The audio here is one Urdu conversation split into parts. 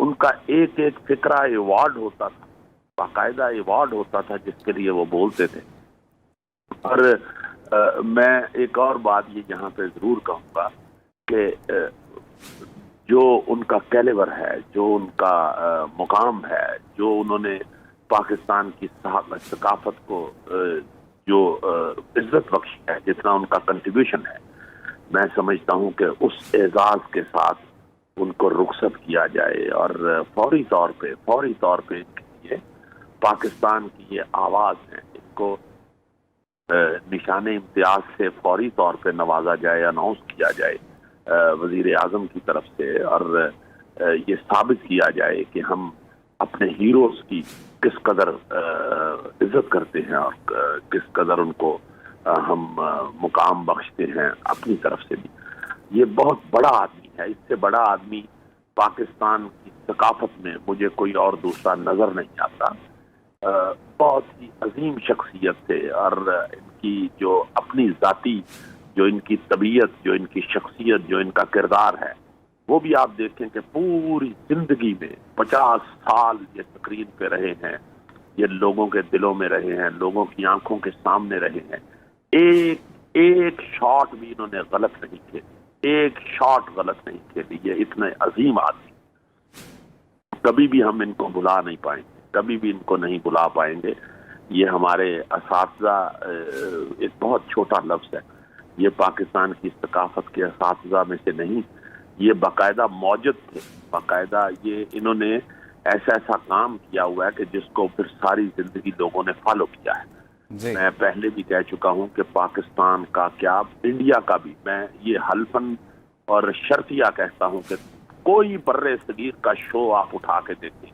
ان کا ایک ایک فکرہ ایوارڈ ہوتا تھا، باقاعدہ ایوارڈ ہوتا تھا جس کے لیے وہ بولتے تھے۔ اور میں ایک اور بات یہ یہاں پہ ضرور کہوں گا کہ جو ان کا کیلیبر ہے، جو ان کا مقام ہے، جو انہوں نے پاکستان کی ثقافت کو جو عزت بخشی ہے، جتنا ان کا کنٹریبیوشن ہے، میں سمجھتا ہوں کہ اس اعزاز کے ساتھ ان کو رخصت کیا جائے اور فوری طور پہ ان کے لیے پاکستان کی یہ آواز ہے، ان کو نشان امتیاز سے فوری طور پہ نوازا جائے، اناؤنس کیا جائے وزیر اعظم کی طرف سے، اور یہ ثابت کیا جائے کہ ہم اپنے ہیروز کی کس قدر عزت کرتے ہیں اور کس قدر ان کو ہم مقام بخشتے ہیں اپنی طرف سے بھی۔ یہ بہت بڑا آدمی ہے، اس سے بڑا آدمی پاکستان کی ثقافت میں مجھے کوئی اور دوسرا نظر نہیں آتا۔ بہت ہی عظیم شخصیت تھے، اور ان کی جو اپنی ذاتی، جو ان کی طبیعت، جو ان کی شخصیت، جو ان کا کردار ہے، وہ بھی آپ دیکھیں کہ پوری زندگی میں 50 سال یہ اسکرین پہ رہے ہیں، یہ لوگوں کے دلوں میں رہے ہیں، لوگوں کی آنکھوں کے سامنے رہے ہیں۔ ایک شاٹ بھی انہوں نے غلط نہیں کھیلی، ایک شاٹ غلط نہیں کھیلی۔ یہ اتنے عظیم آدمی، کبھی بھی ہم ان کو بھلا نہیں پائیں گے، کبھی بھی ان کو نہیں بھلا پائیں گے۔ یہ ہمارے اساتذہ، ایک بہت چھوٹا لفظ ہے، یہ پاکستان کی ثقافت کے اساتذہ میں سے نہیں، یہ باقاعدہ موجد تھے، باقاعدہ یہ انہوں نے ایسا کام کیا ہوا ہے کہ جس کو پھر ساری زندگی لوگوں نے فالو کیا ہے۔ میں پہلے بھی کہہ چکا ہوں کہ پاکستان کا کیا، انڈیا کا بھی، میں یہ حلفاً اور شرطیہ کہتا ہوں کہ کوئی برِ صغیر کا شو آپ اٹھا کے دیکھیں،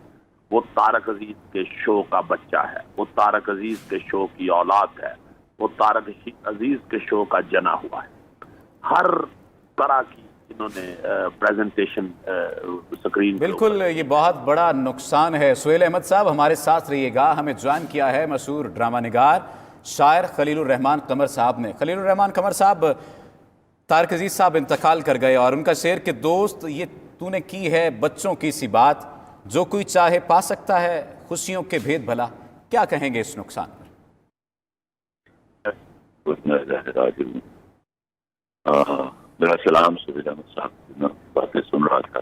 وہ طارق عزیز کے شو کا بچہ ہے، وہ طارق عزیز کے شو کی اولاد ہے، وہ طارق عزیز کے شو کا جنا ہوا ہے۔ ہر طرح کی انہوں نے پریزنٹیشن سکرین۔ بالکل، یہ بہت بڑا نقصان ہے۔ سہیل احمد صاحب ہمارے ساتھ رہیے گا، ہمیں جوائن کیا ہے مشہور ڈرامہ نگار شاعر خلیل الرحمان قمر صاحب نے۔ خلیل الرحمان قمر صاحب، طارق عزیز صاحب انتقال کر گئے، اور ان کا شعر کہ دوست یہ تو نے کی ہے بچوں کی سی بات، جو کوئی چاہے پا سکتا ہے خوشیوں کے بھید بھلا، کیا کہیں گے اس نقصان پر؟ میرا سلام سہیل احمد صاحب، میں باتیں سن رہا تھا،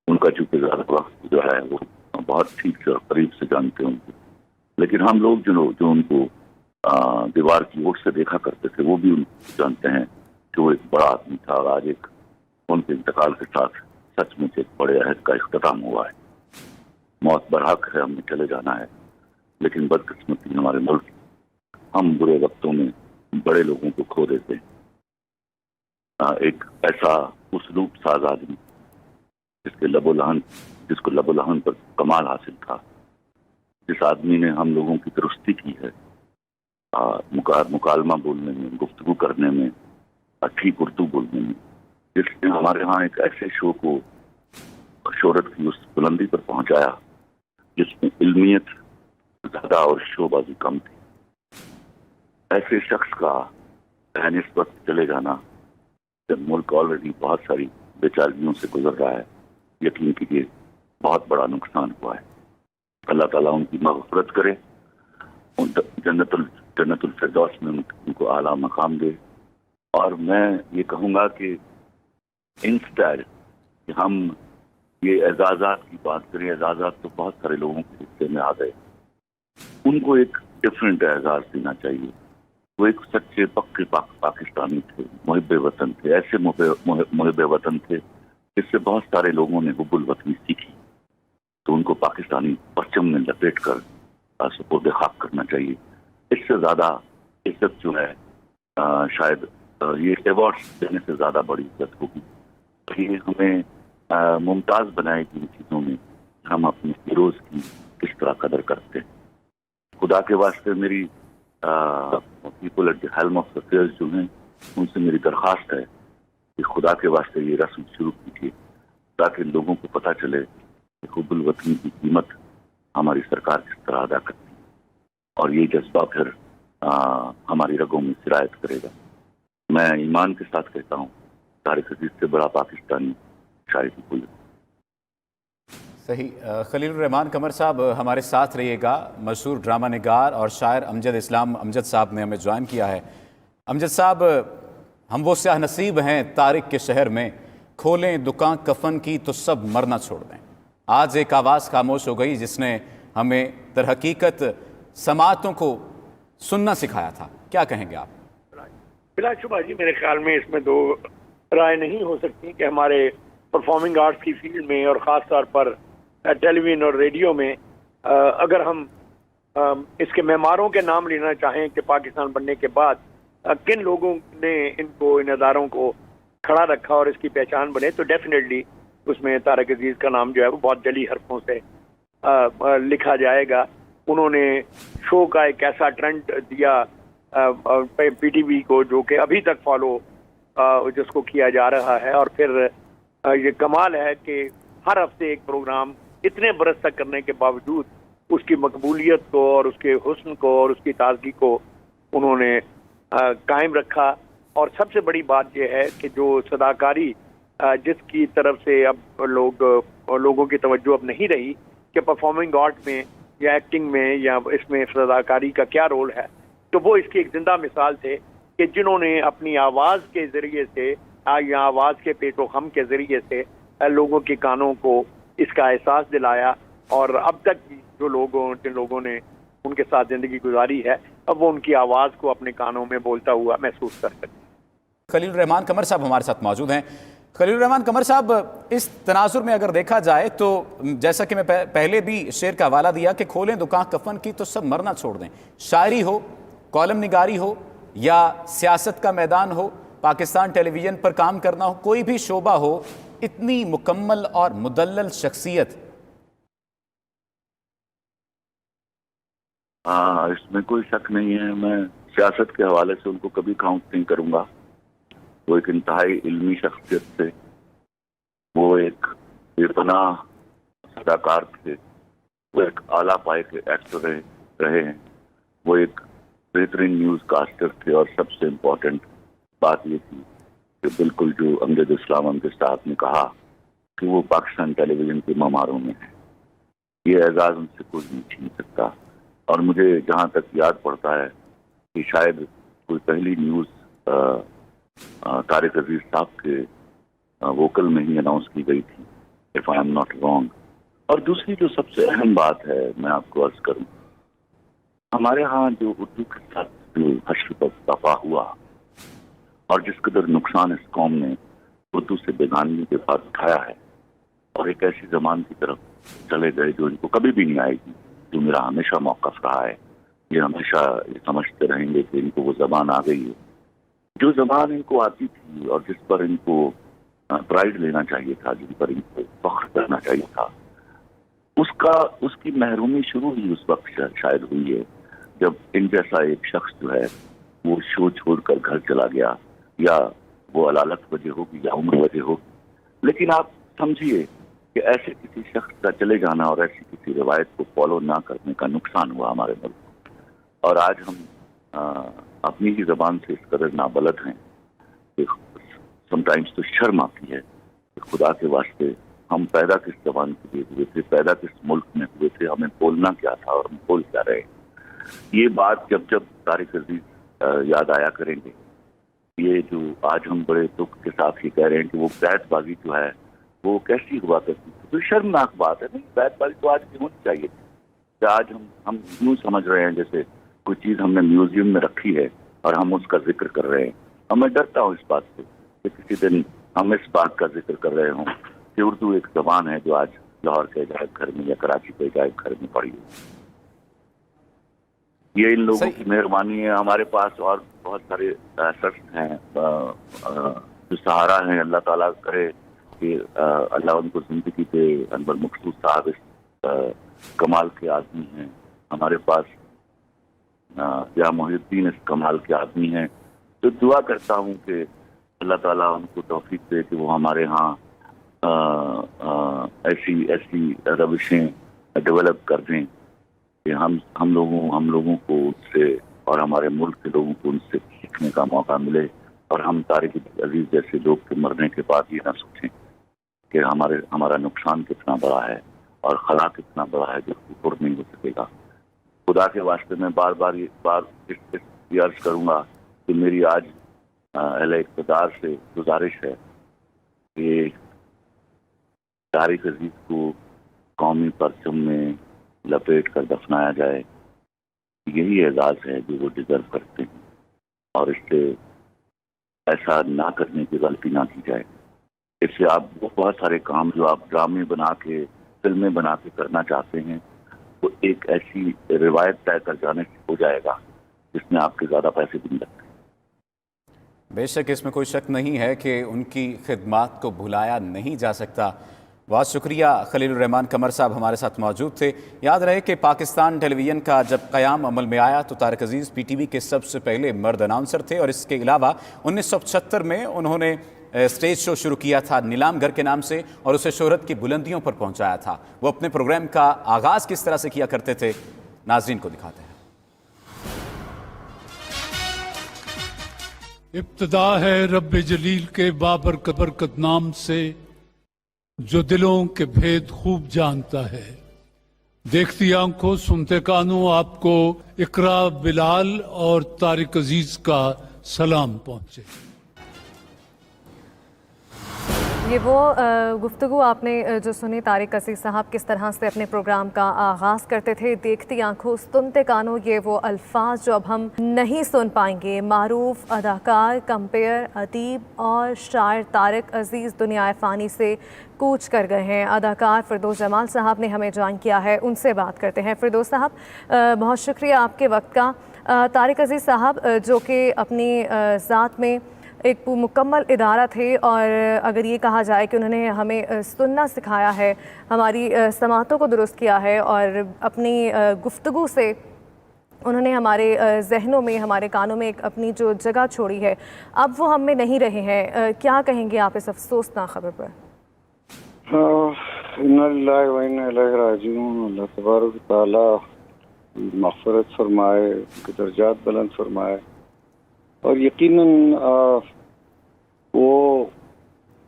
ان کا چونکہ زیادہ وقت جو ہے وہ بہت ٹھیک سے اور قریب سے جانتے ہوں گے، لیکن ہم لوگ جو ان کو دیوار کی اوٹ سے دیکھا کرتے تھے، وہ بھی ان کو جانتے ہیں کہ وہ ایک بڑا آدمی تھا، اور آج ایک ان کے انتقال کے ساتھ سچ میں ایک بڑے عہد کا اختتام ہوا ہے۔ موت برحق ہے، ہم نے چلے جانا ہے، لیکن بدقسمتی ہمارے ملک، ہم برے وقتوں میں بڑے لوگوں کو کھو دیتے ہیں۔ ایک ایسا اسلوب ساز آدمی جس کو لب و لہن پر کمال حاصل تھا، جس آدمی نے ہم لوگوں کی درستی کی ہے مکالمہ بولنے میں، گفتگو کرنے میں، ٹھیک اردو بولنے میں، جس نے ہمارے ہاں ایک ایسے شو کو شہرت کی اس بلندی پر پہنچایا جس میں علمیت زیادہ اور شو بازی کم تھی۔ ایسے شخص کا اس وقت چلے جانا، جب ملک آلریڈی بہت ساری بے چارگیوں سے گزر رہا ہے، یقین کیجیے بہت بڑا نقصان ہوا ہے۔ اللہ تعالیٰ ان کی مغفرت کرے، جنت الفردوس میں ان کو اعلیٰ مقام دے۔ اور میں یہ کہوں گا کہ انسٹائل کہ ہم یہ اعزازات کی بات کریں، اعزازات تو بہت سارے لوگوں کے حصے میں آ گئے، ان کو ایک ڈفرینٹ اعزاز دینا چاہیے۔ وہ ایک سچے پکے پاکستانی تھے، محب وطن تھے، ایسے محب وطن تھے جس سے بہت سارے لوگوں نے حب الوطنی سیکھی، تو ان کو پاکستانی پرچم میں لپیٹ کر سپرد خاک کرنا چاہیے۔ اس سے زیادہ عزت جو ہے شاید یہ ایوارڈز دینے سے زیادہ بڑی عزت ہوگی۔ یہ ہمیں ممتاز بنائے گی ان چیزوں میں، ہم اپنے ہیروز کی کس طرح قدر کرتے ہیں۔ خدا کے واسطے میری people at the helm of affairs جو ہیں، ان سے میری درخواست ہے کہ خدا کے واسطے یہ رسم شروع کیجیے، تاکہ لوگوں کو پتہ چلے کہ حب الوطنی کی قیمت ہماری سرکار کس طرح ادا کرتی ہے، اور یہ جذبہ پھر ہماری رگوں میں سرایت کرے گا۔ میں ایمان کے ساتھ کہتا ہوں، طارق عزیز سے بڑا پاکستانی شاید کوئی صحیح خلیل الرحمان قمر صاحب ہمارے ساتھ رہیے گا. مشہور ڈرامہ نگار اور شاعر امجد اسلام امجد صاحب نے ہمیں جوائن کیا ہے. امجد صاحب، ہم وہ سیاہ نصیب ہیں طارق کے شہر میں، کھولیں دکان کفن کی تو سب مرنا چھوڑ دیں. آج ایک آواز خاموش ہو گئی جس نے ہمیں در حقیقت سماعتوں کو سننا سکھایا تھا. کیا کہیں گے آپ؟ بلا شبہ جی، میرے خیال میں اس میں دو رائے نہیں ہو سکتی کہ ہمارے پرفارمنگ آرٹس کی فیلڈ میں اور خاص طور پر ٹیلی ویژن اور ریڈیو میں اگر ہم اس کے معماروں کے نام لینا چاہیں کہ پاکستان بننے کے بعد کن لوگوں نے ان اداروں کو کھڑا رکھا اور اس کی پہچان بنے، تو ڈیفینیٹلی اس میں طارق عزیز کا نام جو ہے وہ بہت جلی حرفوں سے لکھا جائے گا. انہوں نے شو کا ایک ایسا ٹرینڈ دیا پی ٹی وی کو جو کہ ابھی تک فالو جس کو کیا جا رہا ہے. اور پھر یہ کمال ہے کہ ہر ہفتے ایک پروگرام اتنے برس تک کرنے کے باوجود اس کی مقبولیت کو اور اس کے حسن کو اور اس کی تازگی کو انہوں نے قائم رکھا. اور سب سے بڑی بات یہ ہے کہ جو صداکاری جس کی طرف سے اب لوگوں کی توجہ اب نہیں رہی کہ پرفارمنگ آرٹ میں یا ایکٹنگ میں یا اس میں صداکاری کا کیا رول ہے، تو وہ اس کی ایک زندہ مثال تھے کہ جنہوں نے اپنی آواز کے ذریعے سے یا آواز کے پیٹ و خم کے ذریعے سے لوگوں کے کانوں کو اس کا احساس دلایا. اور اب تک جن لوگوں نے ان کے ساتھ زندگی گزاری ہے، اب وہ ان کی آواز کو اپنے کانوں میں بولتا ہوا محسوس کر سکتے. خلیل الرحمان قمر صاحب ہمارے ساتھ موجود ہیں. خلیل الرحمان قمر صاحب، اس تناظر میں اگر دیکھا جائے تو جیسا کہ میں پہلے بھی شعر کا حوالہ دیا کہ کھولیں دکان کفن کی تو سب مرنا چھوڑ دیں. شاعری ہو، کالم نگاری ہو یا سیاست کا میدان ہو، پاکستان ٹیلی ویژن پر کام کرنا ہو، کوئی بھی شعبہ ہو، اتنی مکمل اور مدلل شخصیت. ہاں، اس میں کوئی شک نہیں ہے. میں سیاست کے حوالے سے ان کو کبھی کاؤنٹ نہیں کروں گا. وہ ایک انتہائی علمی شخصیت تھے، وہ ایک بے پناہ اداکار تھے، وہ ایک اعلیٰ پائے کے ایکٹر رہے ہیں، وہ ایک بہترین نیوز کاسٹر تھے. اور سب سے امپورٹنٹ بات یہ تھی کہ بالکل جو امجد اسلام امجد صاحب نے کہا کہ وہ پاکستان ٹیلی ویژن کے معماروں میں ہیں. یہ اعزاز ان سے کوئی نہیں چھین سکتا. اور مجھے جہاں تک یاد پڑتا ہے کہ شاید کوئی پہلی نیوز طارق عزیز صاحب کے ووکل میں ہی اناؤنس کی گئی تھی، if I am not wrong. اور دوسری جو سب سے اہم بات ہے میں آپ کو عرض کروں، ہمارے ہاں جو اردو کے ساتھ جو حشر برپا ہوا اور جس قدر نقصان اس قوم نے اردو سے بیگانگی کے بعد اٹھایا ہے اور ایک ایسی زبان کی طرف چلے گئے جو ان کو کبھی بھی نہیں آئے گی، جو میرا ہمیشہ موقف رہا ہے. یہ ہمیشہ سمجھتے رہیں گے کہ ان کو وہ زبان آ گئی ہے جو زبان ان کو آتی تھی اور جس پر ان کو پرائڈ لینا چاہیے تھا، جن پر ان کو فخر کرنا چاہیے تھا. اس کی محرومی شروع ہی اس وقت شاید ہوئی ہے جب ان جیسا ایک شخص جو ہے وہ شو چھوڑ کر گھر چلا گیا، یا وہ علالت وجہ ہوگی یا عمر وجہ ہوگی. لیکن آپ سمجھیے کہ ایسے کسی شخص کا چلے جانا اور ایسی کسی روایت کو فالو نہ کرنے کا نقصان ہوا ہمارے ملک کو. اور آج ہم اپنی ہی زبان سے اس قدر نابلد ہیں کہ سم ٹائمز تو شرم آتی ہے کہ خدا کے واسطے ہم پیدا کس زبان کے لیے ہوئے تھے، پیدا کس ملک میں ہوئے تھے، ہمیں بولنا کیا تھا اور ہم بول کیا رہے. یہ بات جب طارق عزیز یاد آیا کریں گے، یہ جو آج ہم بڑے دکھ کے ساتھ یہ کہہ رہے ہیں کہ وہ بیت بازی جو ہے وہ کیسی ہوا کرتی تھی، تو شرمناک بات ہے. نہیں، بیت بازی تو آج بھی ہونی چاہیے تھی. کہ آج ہم یوں سمجھ رہے ہیں جیسے کوئی چیز ہم نے میوزیم میں رکھی ہے اور ہم اس کا ذکر کر رہے ہیں. اور میں ڈرتا ہوں اس بات سے کہ کسی دن ہم اس بات کا ذکر کر رہے ہوں کہ اردو ایک زبان ہے جو آج لاہور کے عجائب گھر میں یا کراچی کے عجائب گھر میں پڑی ہے. یہ ان لوگوں کی مہربانی ہے. ہمارے پاس اور بہت سارے ایسٹس ہیں جو سہارا ہیں. اللہ تعالیٰ کرے کہ اللہ ان کو زندگی پہ. انور مقصود صاحب اس کمال کے آدمی ہیں. ہمارے پاس یا محی الدین اس کمال کے آدمی ہیں. تو دعا کرتا ہوں کہ اللہ تعالیٰ ان کو توفیق دے کہ وہ ہمارے ہاں ایسی روشیں ڈیولپ کر دیں کہ ہم لوگوں کو ان سے اور ہمارے ملک کے لوگوں کو ان سے سیکھنے کا موقع ملے. اور ہم طارق عزیز جیسے لوگ کے مرنے کے بعد یہ نہ سوچیں کہ ہمارا نقصان کتنا بڑا ہے اور خلا کتنا بڑا ہے جو پر نہیں ہو سکے گا. خدا کے واسطے میں بار بار یہ عرض کروں گا کہ میری آج اہل اقتدار سے گزارش ہے کہ طارق عزیز کو قومی پرچم میں لپیٹ کر دفنایا جائے. یہی اعزاز ہے جو وہ ڈیزرو کرتے ہیں، اور اس سے ایسا نہ کرنے کی غلطی نہ کی جائے. اس سے آپ بہت سارے کام جو آپ ڈرامے بنا کے فلمیں بنا کے کرنا چاہتے ہیں وہ ایک ایسی روایت طے کر جانے سے ہو جائے گا جس میں آپ کے زیادہ پیسے بھی نہیں لگتے. بے شک اس میں کوئی شک نہیں ہے کہ ان کی خدمات کو بھلایا نہیں جا سکتا. بہت شکریہ خلیل الرحمان قمر صاحب ہمارے ساتھ موجود تھے. یاد رہے کہ پاکستان ٹیلی ویژن کا جب قیام عمل میں آیا تو طارق عزیز پی ٹی وی کے سب سے پہلے مرد اناؤنسر تھے، اور اس کے علاوہ 1975 میں انہوں نے اسٹیج شو شروع کیا تھا نیلام گھر کے نام سے، اور اسے شہرت کی بلندیوں پر پہنچایا تھا. وہ اپنے پروگرام کا آغاز کس طرح سے کیا کرتے تھے ناظرین کو دکھاتے ہیں. ابتدا ہے رب جلیل کے بابرکت نام سے جو دلوں کے بھید خوب جانتا ہے. دیکھتی آنکھوں سنتے کانوں آپ کو اقرا بلال اور طارق عزیز کا سلام پہنچے. یہ وہ گفتگو آپ نے جو سنی طارق عزیز صاحب کس طرح سے اپنے پروگرام کا آغاز کرتے تھے. دیکھتی آنکھوں سنتے کانوں، یہ وہ الفاظ جو اب ہم نہیں سن پائیں گے. معروف اداکار، کمپیئر، ادیب اور شاعر طارق عزیز دنیا فانی سے کوچ کر گئے ہیں. اداکار فردوس جمال صاحب نے ہمیں جوائن کیا ہے، ان سے بات کرتے ہیں. فردوس صاحب بہت شکریہ آپ کے وقت کا. طارق عزیز صاحب جو کہ اپنی ذات میں ایک مکمل ادارہ تھے، اور اگر یہ کہا جائے کہ انہوں نے ہمیں سننا سکھایا ہے، ہماری سماعتوں کو درست کیا ہے، اور اپنی گفتگو سے انہوں نے ہمارے ذہنوں میں، ہمارے کانوں میں ایک اپنی جو جگہ چھوڑی ہے، اب وہ ہم میں نہیں رہے ہیں. کیا کہیں گے آپ اس افسوسناک خبر پر؟ انا للہ و انا الیہ راجعون. اللہ تبارک و تعالی مغفرت فرمائے، ان کے درجات بلند فرمائے. اور یقیناً وہ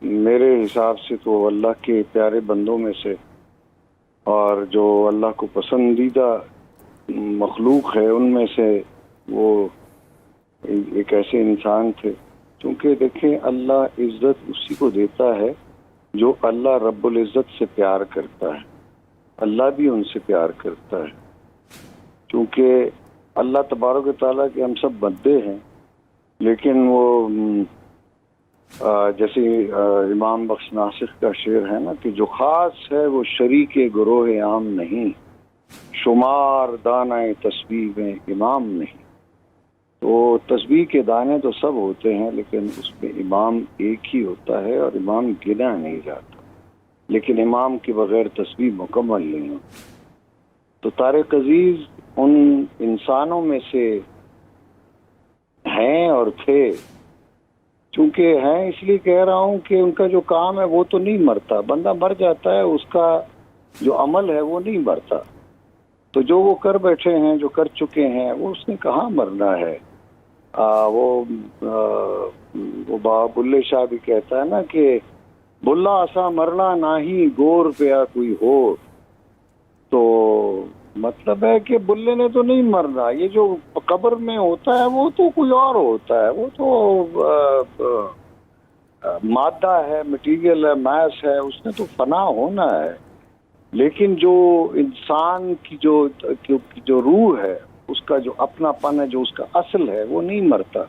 میرے حساب سے تو اللہ کے پیارے بندوں میں سے، اور جو اللہ کو پسندیدہ مخلوق ہے ان میں سے وہ ایک ایسے انسان تھے. کیونکہ دیکھیں اللہ عزت اسی کو دیتا ہے جو اللہ رب العزت سے پیار کرتا ہے. اللہ بھی ان سے پیار کرتا ہے، کیونکہ اللہ تبارک و تعالیٰ کے ہم سب بندے ہیں، لیکن وہ جیسے امام بخش ناسخ کا شعر ہے نا کہ جو خاص ہے وہ شریک گروہ عام نہیں، شمار دانہ تسبیح میں امام نہیں. تو تسبیح کے دانے تو سب ہوتے ہیں، لیکن اس میں امام ایک ہی ہوتا ہے، اور امام گنا نہیں جاتا. لیکن امام کے بغیر تسبیح مکمل نہیں ہوتی. تو طارق عزیز ان انسانوں میں سے ہیں اور تھے. چونکہ ہیں اس لیے کہہ رہا ہوں کہ ان کا جو کام ہے وہ تو نہیں مرتا. بندہ مر جاتا ہے، اس کا جو عمل ہے وہ نہیں مرتا. تو جو وہ کر بیٹھے ہیں، جو کر چکے ہیں، وہ اس نے کہاں مرنا ہے. وہ بابا بلے شاہ بھی کہتا ہے نا کہ بلا اسا مرنا نہیں گور پیا کوئی ہو. تو مطلب ہے کہ بلے نے تو نہیں مرنا. یہ جو قبر میں ہوتا ہے وہ تو کوئی اور ہوتا ہے، وہ تو مادہ ہے، مٹیریل ہے، میس ہے، اس نے تو فنا ہونا ہے. لیکن جو انسان کی جو روح ہے، اس کا جو اپنا پن ہے، جو اس کا اصل ہے، وہ نہیں مرتا.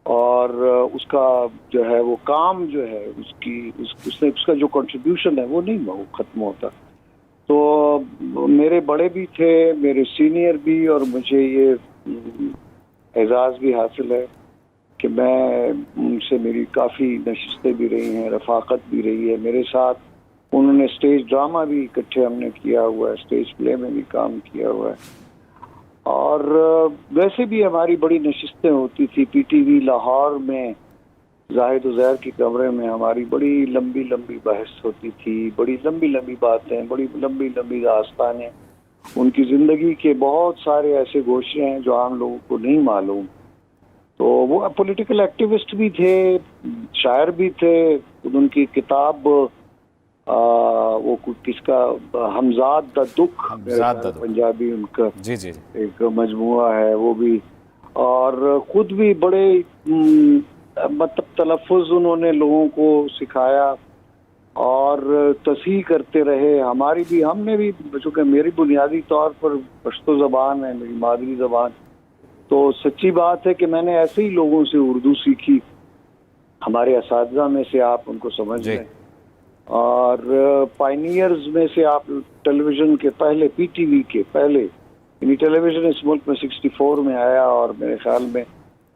اور اس کا جو ہے وہ کام جو ہے، اس کا جو کنٹریبیوشن ہے وہ نہیں ختم ہوتا. تو میرے بڑے بھی تھے، میرے سینئر بھی، اور مجھے یہ اعزاز بھی حاصل ہے کہ میں ان سے میری کافی نشستیں بھی رہی ہیں، رفاقت بھی رہی ہے میرے ساتھ. انہوں نے اسٹیج ڈرامہ بھی اکٹھے ہم نے کیا ہوا ہے، اسٹیج پلے میں بھی کام کیا ہوا ہے. اور ویسے بھی ہماری بڑی نشستیں ہوتی تھی. پی ٹی وی لاہور میں زاہد عزیر کے کمرے میں ہماری بڑی لمبی لمبی بحث ہوتی تھی، بڑی لمبی لمبی باتیں، بڑی لمبی لمبی داستانیں. ان کی زندگی کے بہت سارے ایسے گوشے ہیں جو عام لوگوں کو نہیں معلوم. تو وہ پولیٹیکل ایکٹیوسٹ بھی تھے، شاعر بھی تھے. ان کی کتاب وہ کس کا ہمزاد دا دکھ، ہمزاد دا دکھ، پنجابی ان کا جی جی ایک مجموعہ ہے وہ بھی، اور خود بھی بڑے مطلب تلفظ انہوں نے لوگوں کو سکھایا اور تصحیح کرتے رہے. ہم نے بھی چونکہ میری بنیادی طور پر پشتو زبان ہے میری مادری زبان، تو سچی بات ہے کہ میں نے ایسے ہی لوگوں سے اردو سیکھی. ہمارے اساتذہ میں سے آپ ان کو سمجھ لیں، اور پائنیئرز میں سے آپ ٹیلی ویژن کے پہلے، پی ٹی وی کے پہلے، یعنی ٹیلی ویژن اس ملک میں 64 میں آیا، اور میرے خیال میں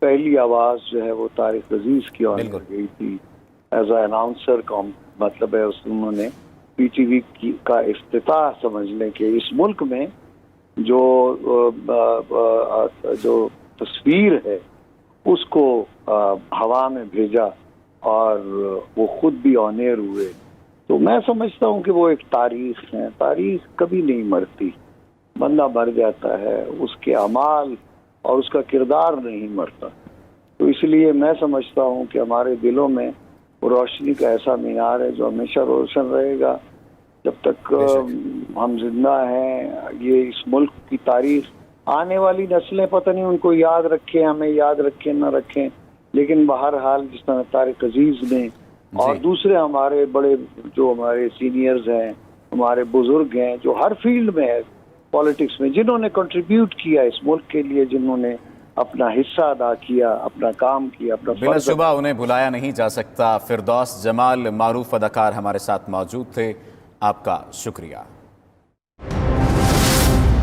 پہلی آواز جو ہے وہ طارق عزیز کی آن گئی تھی ایز اے اناؤنسر. مطلب ہے انہوں نے پی ٹی وی کا افتتاح سمجھ لیں کہ اس ملک میں جو تصویر ہے اس کو ہوا میں بھیجا اور وہ خود بھی آن ایئر ہوئے. تو میں سمجھتا ہوں کہ وہ ایک تاریخ ہے. تاریخ کبھی نہیں مرتی، بندہ مر جاتا ہے، اس کے اعمال اور اس کا کردار نہیں مرتا. تو اس لیے میں سمجھتا ہوں کہ ہمارے دلوں میں وہ روشنی کا ایسا مینار ہے جو ہمیشہ روشن رہے گا جب تک ہم زندہ ہیں. یہ اس ملک کی تاریخ آنے والی نسلیں پتہ نہیں ان کو یاد رکھیں، ہمیں یاد رکھیں نہ رکھیں، لیکن بہرحال جس طرح طارق عزیز نے اور دوسرے ہمارے بڑے جو ہمارے سینئرز ہیں، ہمارے بزرگ ہیں جو ہر فیلڈ میں ہے پالیٹکس میں، جنہوں نے کنٹریبیوٹ کیا اس ملک کے لیے، جنہوں نے اپنا حصہ ادا کیا، اپنا کام کیا، اپنا بلا شبہ انہیں بھلایا نہیں جا سکتا. فردوس جمال معروف اداکار ہمارے ساتھ موجود تھے، آپ کا شکریہ.